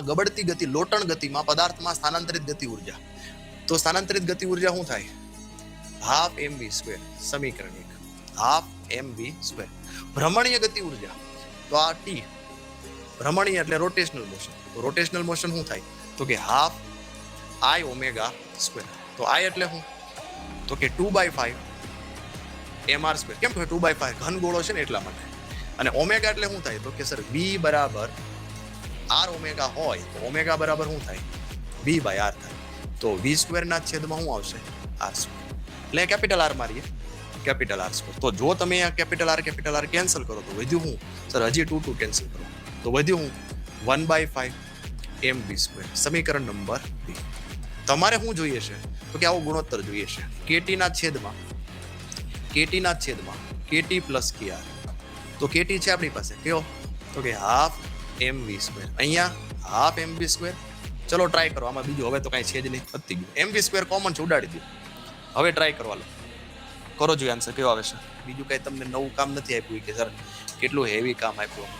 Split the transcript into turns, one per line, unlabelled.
ગબડતી ગતિ, લોટણ ગતિમાં પદાર્થમાં સ્થાનાંતરિત ગતિ ઉર્જા. તો સ્થાનાંતરિત ગતિ ઉર્જા શું થાય? Half mv square. સમીકરણ 1 હાફ mv સ્ક્વેર. ભ્રમણીય ગતિ ઉર્જા, તો આ ટી ભ્રમણીય એટલે રોટેશનલ મોશન. તો રોટેશનલ મોશન શું થાય? તો કે હાફ I ઓમેગા સ્ક્વેર. તો I એટલે શું? તો કે 2/5 mr સ્ક્વેર. કેમ કે 2/5 ઘન ગોળો છે ને એટલા માટે. અને ઓમેગા એટલે શું થાય? તો કે સર v બરાબર r ઓમેગા હોય તો ઓમેગા બરાબર શું થાય? v/r થાય. તો v સ્ક્વેર ના છેદમાં શું આવશે? r square. એટલે કેપિટલ R મારીએ, કેપિટલ R સ્ક્વેર. તો જો તમે આ કેપિટલ R કેન્સલ કરો તો વધ્યું શું? સર હજી 2 કેન્સલ કરો તો વધ્યું શું? 1/5 mv સ્ક્વેર. સમીકરણ નંબર 2. તમારે શું જોઈએ છે? તો કે આવો ગુણોત્તર જોઈએ છે. KT ના છેદમાં KT પ્લસ KR. તો KT છે આપણી પાસે કયો? તો કે હાફ mv સ્ક્વેર. અહીંયા હાફ mv સ્ક્વેર. ચલો ટ્રાય કરો. આમાં બીજું હવે તો કાંઈ છે જ નહીં, પતી ગયું. mv સ્ક્વેર કોમન છે, ઉડાડી દો. હવે ટ્રાય કરવા લો, કરો જોઈએ આન્સર કયો આવે છે. બીજું કાંઈ તમને નવું કામ નથી આપ્યું કે સર કેટલું હેવી કામ આપ્યું.